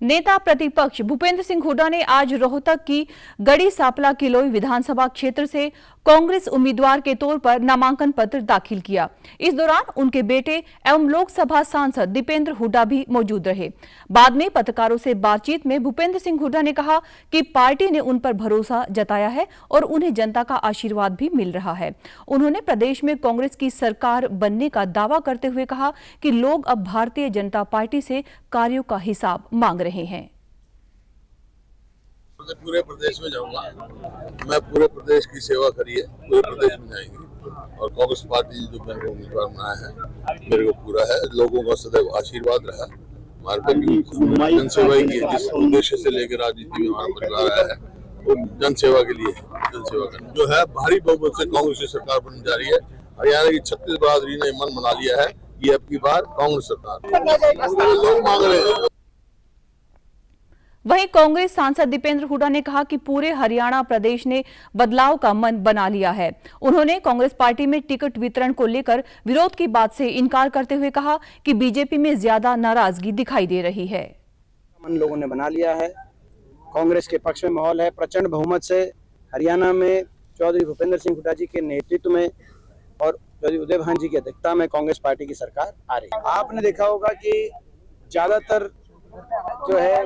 नेता प्रतिपक्ष भूपेंद्र सिंह हुड्डा ने आज रोहतक की गड़ी सांपला किलोई विधानसभा क्षेत्र से कांग्रेस उम्मीदवार के तौर पर नामांकन पत्र दाखिल किया। इस दौरान उनके बेटे एवं लोकसभा सांसद दीपेंद्र हुड्डा भी मौजूद रहे। बाद में पत्रकारों से बातचीत में भूपेंद्र सिंह हुड्डा ने कहा कि पार्टी ने उन पर भरोसा जताया है और उन्हें जनता का आशीर्वाद भी मिल रहा है। उन्होंने प्रदेश में कांग्रेस की सरकार बनने का दावा करते हुए कहा कि लोग अब भारतीय जनता पार्टी से कार्यों का हिसाब मांग रहे हैं। पूरे प्रदेश में जाऊंगा, मैं पूरे प्रदेश की सेवा करी है, पूरे प्रदेश में जाएंगे और कांग्रेस पार्टी जो मेरे को उम्मीदवार बनाया है मेरे को पूरा है। लोगों का सदैव आशीर्वाद रहा, हमारे पे जनसेवा की है। जिस उद्देश्य से लेकर राजनीति में हमारा परिवार आया है वो जनसेवा के लिए, जनसेवा करना जो है। भारी बहुमत से कांग्रेस की सरकार बनने जा रही है। हरियाणा की 36 बरादरी ने मन बना लिया है, ये अब की बार कांग्रेस सरकार लोग मांग रहे हैं। वहीं कांग्रेस सांसद दीपेंद्र हुड्डा ने कहा कि पूरे हरियाणा प्रदेश ने बदलाव का मन बना लिया है। उन्होंने कांग्रेस पार्टी में टिकट वितरण को लेकर विरोध की बात से इनकार करते हुए कहा कि बीजेपी में ज्यादा नाराजगी दिखाई दे रही है। मन लोगों ने बना लिया है, कांग्रेस के पक्ष में माहौल है। प्रचंड बहुमत से हरियाणा में चौधरी भूपेंद्र सिंह हुड्डा जी के नेतृत्व में और चौधरी उदय भान जी की अध्यक्षता में कांग्रेस पार्टी की सरकार आ रही है। आपने देखा होगा कि ज्यादातर जो है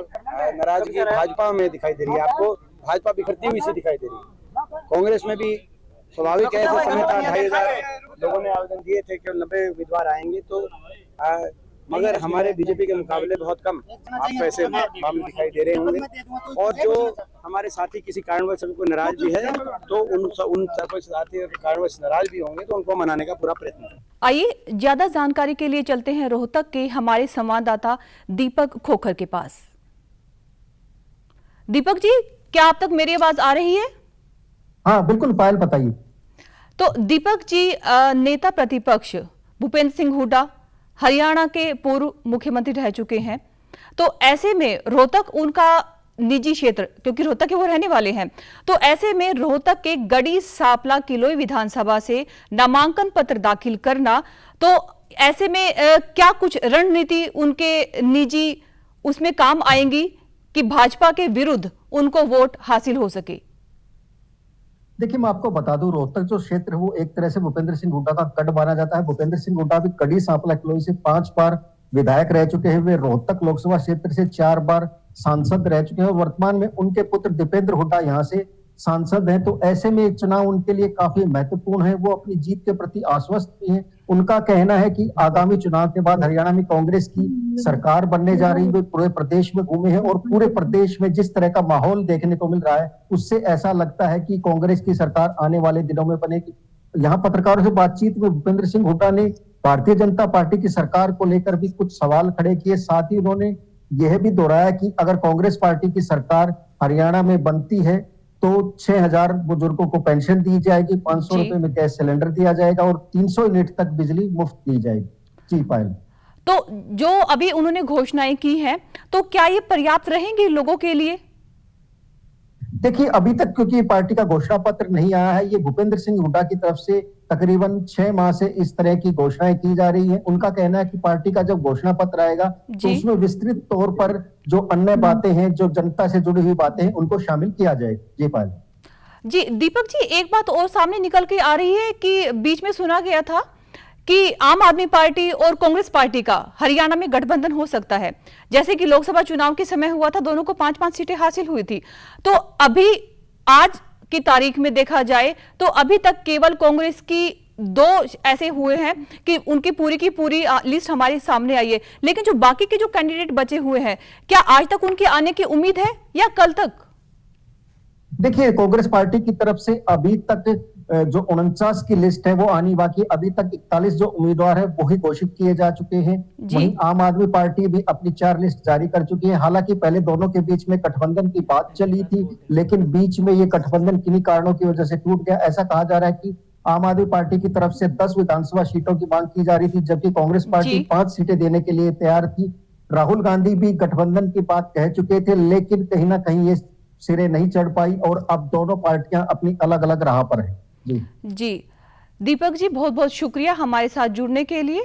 नाराजगी भाजपा में दिखाई दे रही है। आपको भाजपा बिखरती हुई सी दिखाई दे रही है। कांग्रेस में भी स्वाभाविक है, ऐसा समय था 2500 लोगों ने आवेदन दिए थे कि 90 उम्मीदवार आएंगे, तो मगर हमारे बीजेपी के मुकाबले बहुत कम आपको ऐसे मामले दिखाई दे रहे होंगे। और जो हमारे साथी किसी कारणवश कोई नाराज भी है तो उन साथी के कारणवश नाराज भी होंगे तो उनको मनाने का पूरा प्रयत्न है। आइए ज्यादा जानकारी के लिए चलते हैं रोहतक के हमारे संवाददाता दीपक खोखर के पास। दीपक जी, क्या आप तक मेरी आवाज आ रही है? हाँ बिल्कुल पायल, बताइए। तो दीपक जी, नेता प्रतिपक्ष भूपेंद्र सिंह हुड्डा हरियाणा के पूर्व मुख्यमंत्री रह चुके हैं, तो ऐसे में रोहतक उनका निजी क्षेत्र, क्योंकि रोहतक के वो रहने वाले हैं, तो ऐसे में रोहतक के गड़ी सांपला किलोई विधानसभा से नामांकन पत्र दाखिल करना, तो ऐसे में क्या कुछ रणनीति उनके निजी उसमें काम आएंगी कि भाजपा के विरुद्ध उनको वोट हासिल हो सके? देखिए, मैं आपको बता दूं, रोहतक जो क्षेत्र है वो एक तरह से भूपेंद्र सिंह हुड्डा का गढ़ माना जाता है। भूपेंद्र सिंह हुड्डा भी गड़ी सांपला किलोई से 5 बार विधायक रह चुके हैं। वे रोहतक लोकसभा क्षेत्र से 4 बार सांसद रह चुके हैं और वर्तमान में उनके पुत्र दीपेंद्र हुड्डा यहाँ से सांसद हैं। तो ऐसे में चुनाव उनके लिए काफी महत्वपूर्ण है। वो अपनी जीत के प्रति आश्वस्त भी हैं। उनका कहना है कि आगामी चुनाव के बाद हरियाणा में कांग्रेस की सरकार बनने जा रही है। वे पूरे प्रदेश में घूमे हैं और पूरे प्रदेश में जिस तरह का माहौल देखने को मिल रहा है उससे ऐसा लगता है कि कांग्रेस की सरकार आने वाले दिनों में बनेगी। यहाँ पत्रकारों से बातचीत में भूपेंद्र सिंह हुड्डा ने भारतीय जनता पार्टी की सरकार को लेकर भी कुछ सवाल खड़े किए। साथ ही उन्होंने यह भी दोहराया कि अगर कांग्रेस पार्टी की सरकार हरियाणा में बनती है तो 6000 बुजुर्गों को पेंशन दी जाएगी, 500 रुपए में गैस सिलेंडर दिया जाएगा और 300 यूनिट तक बिजली मुफ्त दी जाएगी। जी पायल, तो जो अभी उन्होंने घोषणाएं की हैं, तो क्या ये पर्याप्त रहेंगी लोगों के लिए? देखिए, अभी तक क्योंकि पार्टी का घोषणा पत्र नहीं आया है, ये भूपेंद्र सिंह हुड्डा की तरफ से तकरीबन 6 माह से इस तरह की घोषणाएं की जा रही हैं। उनका कहना है कि पार्टी का जब घोषणा पत्र आएगा तो उसमें विस्तृत तौर पर जो अन्य बातें हैं, जो जनता से जुड़ी हुई बातें हैं, उनको शामिल किया जाएगा। जी पायल जी। दीपक जी, एक बात और सामने निकल के आ रही है कि बीच में सुना गया था कि आम आदमी पार्टी और कांग्रेस पार्टी का हरियाणा में गठबंधन हो सकता है, जैसे कि लोकसभा चुनाव के समय हुआ था, दोनों को 5-5 सीटें हासिल हुई थी। तो अभी आज की तारीख में देखा जाए तो अभी तक केवल कांग्रेस की 2 ऐसे हुए हैं कि उनकी पूरी की पूरी लिस्ट हमारे सामने आई है, लेकिन जो बाकी के जो कैंडिडेट बचे हुए हैं, क्या आज तक उनके आने की उम्मीद है या कल तक? देखिए, कांग्रेस पार्टी की तरफ से अभी तक जो 49 की लिस्ट है वो आनी बाकी। अभी तक 41 जो उम्मीदवार है वो ही घोषित किए जा चुके हैं। वहीं आम आदमी पार्टी भी अपनी 4 लिस्ट जारी कर चुकी है। हालांकि पहले दोनों के बीच में गठबंधन की बात चली थी, लेकिन बीच में ये गठबंधन किन्हीं कारणों की वजह से टूट गया। ऐसा कहा जा रहा है कि आम आदमी पार्टी की तरफ से 10 विधानसभा सीटों की मांग की जा रही थी, जबकि कांग्रेस पार्टी 5 सीटें देने के लिए तैयार थी। राहुल गांधी भी गठबंधन की बात कह चुके थे, लेकिन कहीं ना कहीं ये सिरे नहीं चढ़ पाई और अब दोनों पार्टियां अपनी अलग अलग राह पर है। जी दीपक जी, बहुत बहुत शुक्रिया हमारे साथ जुड़ने के लिए।